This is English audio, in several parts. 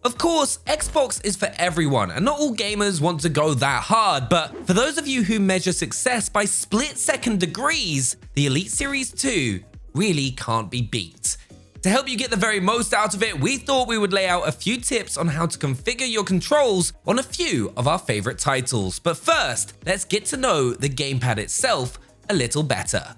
Of course, Xbox is for everyone, and not all gamers want to go that hard, but for those of you who measure success by split-second degrees, the Elite Series 2 really can't be beat. To help you get the very most out of it, we thought we would lay out a few tips on how to configure your controls on a few of our favorite titles. But first, let's get to know the gamepad itself a little better.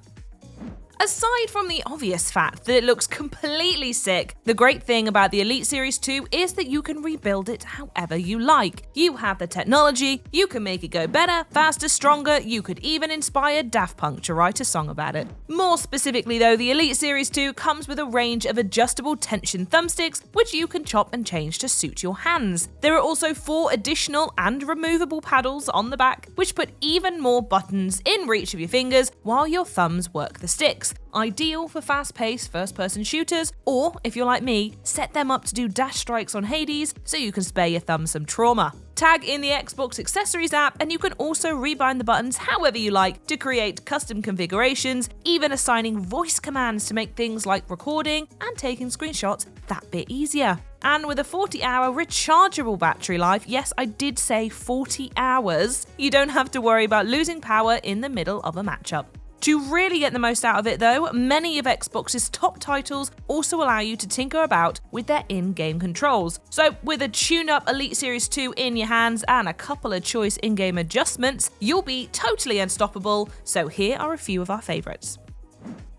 Aside from the obvious fact that it looks completely sick, the great thing about the Elite Series 2 is that you can rebuild it however you like. You have the technology, you can make it go better, faster, stronger, you could even inspire Daft Punk to write a song about it. More specifically though, the Elite Series 2 comes with a range of adjustable tension thumbsticks which you can chop and change to suit your hands. There are also 4 additional and removable paddles on the back which put even more buttons in reach of your fingers while your thumbs work the sticks. Ideal for fast-paced first-person shooters, or if you're like me, set them up to do dash strikes on Hades so you can spare your thumb some trauma. Tag in the Xbox Accessories app and you can also rebind the buttons however you like to create custom configurations, even assigning voice commands to make things like recording and taking screenshots that bit easier. And with a 40-hour rechargeable battery life, yes, I did say 40 hours, you don't have to worry about losing power in the middle of a matchup. To really get the most out of it though, many of Xbox's top titles also allow you to tinker about with their in-game controls. So with a tuned-up Elite Series 2 in your hands and a couple of choice in-game adjustments, you'll be totally unstoppable, so here are a few of our favourites.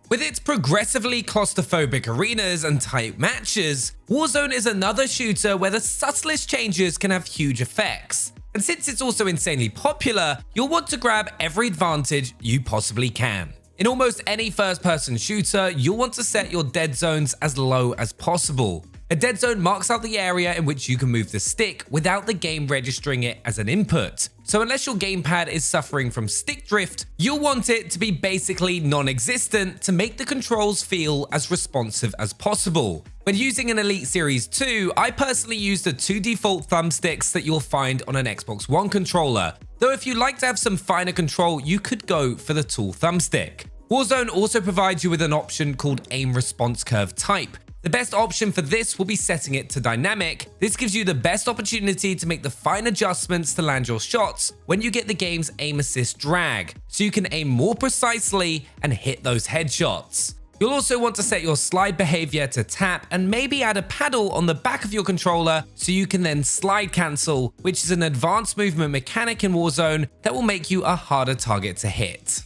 With its progressively claustrophobic arenas and tight matches, Warzone is another shooter where the subtlest changes can have huge effects. And since it's also insanely popular, you'll want to grab every advantage you possibly can. In almost any first-person shooter, you'll want to set your dead zones as low as possible. A dead zone marks out the area in which you can move the stick without the game registering it as an input. So unless your gamepad is suffering from stick drift, you'll want it to be basically non-existent to make the controls feel as responsive as possible. When using an Elite Series 2, I personally use the 2 default thumbsticks that you'll find on an Xbox One controller, though if you like to have some finer control, you could go for the tool thumbstick. Warzone also provides you with an option called Aim Response Curve Type. The best option for this will be setting it to dynamic. This gives you the best opportunity to make the fine adjustments to land your shots when you get the game's aim assist drag, so you can aim more precisely and hit those headshots. You'll also want to set your slide behavior to tap and maybe add a paddle on the back of your controller so you can then slide cancel, which is an advanced movement mechanic in Warzone that will make you a harder target to hit.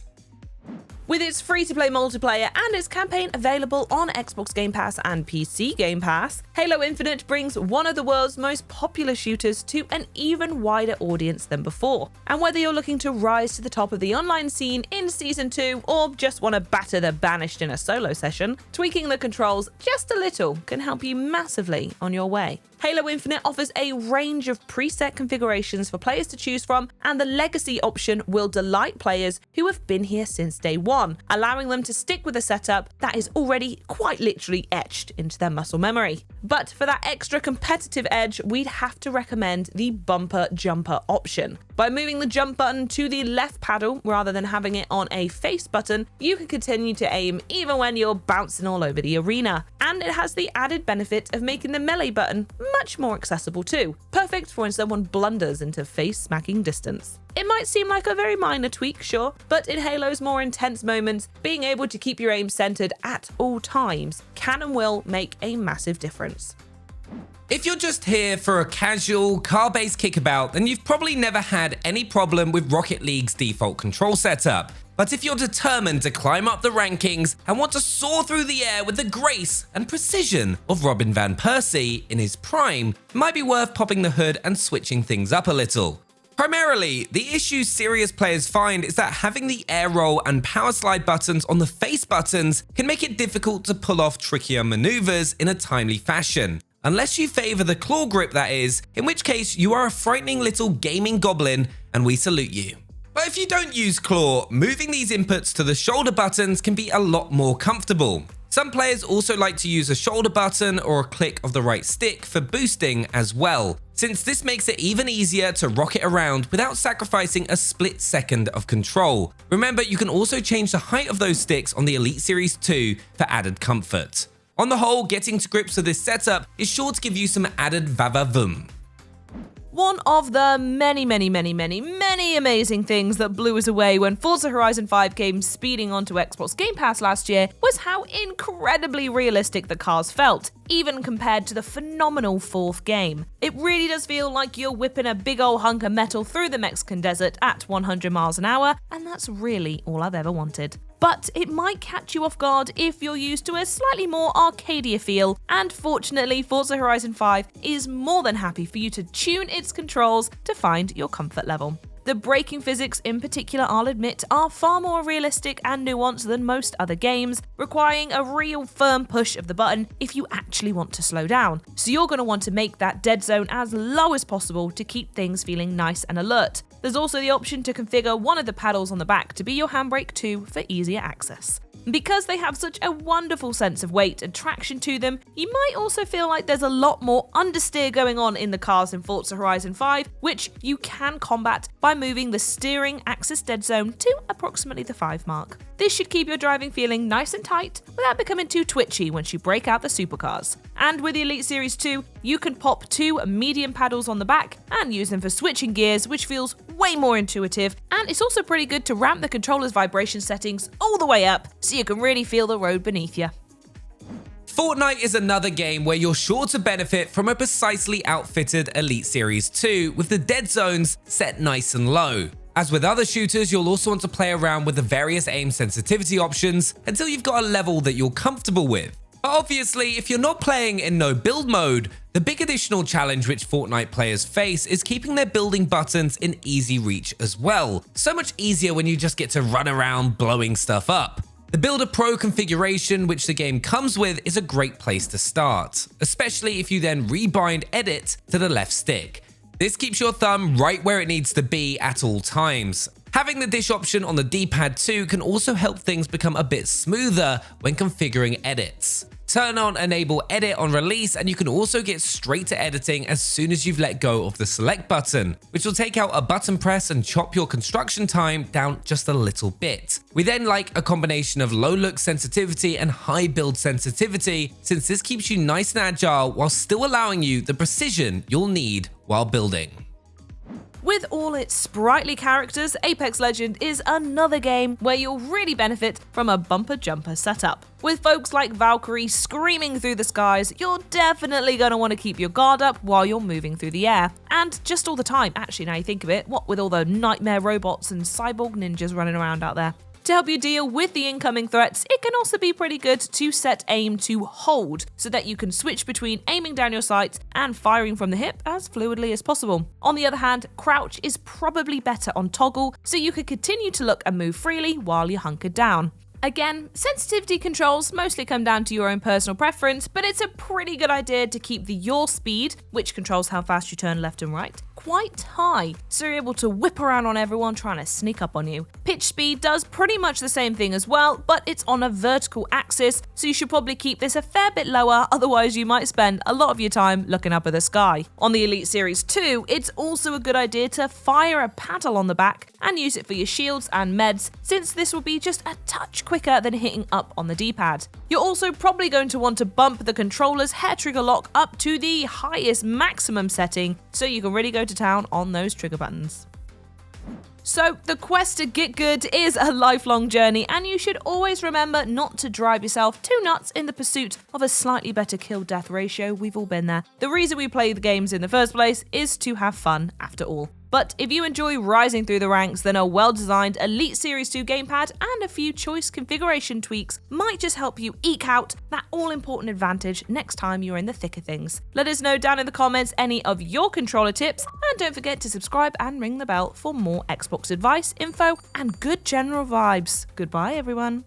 With its free-to-play multiplayer and its campaign available on Xbox Game Pass and PC Game Pass, Halo Infinite brings one of the world's most popular shooters to an even wider audience than before. And whether you're looking to rise to the top of the online scene in Season 2 or just want to batter the banished in a solo session, tweaking the controls just a little can help you massively on your way. Halo Infinite offers a range of preset configurations for players to choose from, and the Legacy option will delight players who have been here since day one, allowing them to stick with a setup that is already quite literally etched into their muscle memory. But for that extra competitive edge, we'd have to recommend the Bumper Jumper option. By moving the jump button to the left paddle rather than having it on a face button, you can continue to aim even when you're bouncing all over the arena. And it has the added benefit of making the melee button much more accessible too, perfect for when someone blunders into face-smacking distance. It might seem like a very minor tweak, sure, but in Halo's more intense moments, being able to keep your aim centered at all times can and will make a massive difference. If you're just here for a casual, car-based kickabout, then you've probably never had any problem with Rocket League's default control setup. But if you're determined to climb up the rankings and want to soar through the air with the grace and precision of Robin van Persie in his prime, it might be worth popping the hood and switching things up a little. Primarily, the issue serious players find is that having the air roll and power slide buttons on the face buttons can make it difficult to pull off trickier maneuvers in a timely fashion. Unless you favor the claw grip, that is, in which case you are a frightening little gaming goblin and we salute you. But if you don't use claw, moving these inputs to the shoulder buttons can be a lot more comfortable. Some players also like to use a shoulder button or a click of the right stick for boosting as well, since this makes it even easier to rocket around without sacrificing a split second of control. Remember, you can also change the height of those sticks on the Elite Series 2 for added comfort. On the whole, getting to grips with this setup is sure to give you some added vavavoom. One of the many amazing things that blew us away when Forza Horizon 5 came speeding onto Xbox Game Pass last year was how incredibly realistic the cars felt, even compared to the phenomenal fourth game. It really does feel like you're whipping a big old hunk of metal through the Mexican desert at 100 miles an hour, and that's really all I've ever wanted. But it might catch you off guard if you're used to a slightly more Arcadia feel, and fortunately Forza Horizon 5 is more than happy for you to tune its controls to find your comfort level. The braking physics in particular, I'll admit, are far more realistic and nuanced than most other games, requiring a real firm push of the button if you actually want to slow down. So you're going to want to make that dead zone as low as possible to keep things feeling nice and alert. There's also the option to configure one of the paddles on the back to be your handbrake too for easier access. Because they have such a wonderful sense of weight and traction to them, you might also feel like there's a lot more understeer going on in the cars in Forza Horizon 5, which you can combat by moving the steering axis dead zone to approximately the 5 mark. This should keep your driving feeling nice and tight without becoming too twitchy once you break out the supercars. And with the Elite Series 2, you can pop 2 medium paddles on the back and use them for switching gears, which feels way more intuitive, and it's also pretty good to ramp the controller's vibration settings all the way up so you can really feel the road beneath you. Fortnite is another game where you're sure to benefit from a precisely outfitted Elite Series 2 with the dead zones set nice and low. As with other shooters, you'll also want to play around with the various aim sensitivity options until you've got a level that you're comfortable with. But obviously, if you're not playing in no build mode, the big additional challenge which Fortnite players face is keeping their building buttons in easy reach as well. So much easier when you just get to run around blowing stuff up. The Builder Pro configuration which the game comes with is a great place to start, especially if you then rebind edit to the left stick. This keeps your thumb right where it needs to be at all times. Having the dish option on the D-pad too can also help things become a bit smoother when configuring edits. Turn on Enable Edit on release and you can also get straight to editing as soon as you've let go of the select button, which will take out a button press and chop your construction time down just a little bit. We then like a combination of low look sensitivity and high build sensitivity, since this keeps you nice and agile while still allowing you the precision you'll need while building. With all its sprightly characters, Apex Legends is another game where you'll really benefit from a bumper jumper setup. With folks like Valkyrie screaming through the skies, you're definitely going to want to keep your guard up while you're moving through the air. And just all the time, actually, now you think of it, what with all the nightmare robots and cyborg ninjas running around out there. To help you deal with the incoming threats, it can also be pretty good to set aim to hold, so that you can switch between aiming down your sights and firing from the hip as fluidly as possible. On the other hand, crouch is probably better on toggle, so you can continue to look and move freely while you're hunkered down. Again, sensitivity controls mostly come down to your own personal preference, but it's a pretty good idea to keep the yaw speed, which controls how fast you turn left and right, quite high, so you're able to whip around on everyone trying to sneak up on you. Pitch speed does pretty much the same thing as well, but it's on a vertical axis, so you should probably keep this a fair bit lower, otherwise you might spend a lot of your time looking up at the sky. On the Elite Series 2, it's also a good idea to fire a paddle on the back and use it for your shields and meds, since this will be just a touch quicker than hitting up on the D-pad. You're also probably going to want to bump the controller's hair trigger lock up to the highest maximum setting, so you can really go to town on those trigger buttons. So the quest to get good is a lifelong journey, and you should always remember not to drive yourself too nuts in the pursuit of a slightly better kill-death ratio. We've all been there. The reason we play the games in the first place is to have fun after all. But if you enjoy rising through the ranks, then a well-designed Elite Series 2 gamepad and a few choice configuration tweaks might just help you eke out that all-important advantage next time you're in the thick of things. Let us know down in the comments any of your controller tips, and don't forget to subscribe and ring the bell for more Xbox advice, info, and good general vibes. Goodbye, everyone.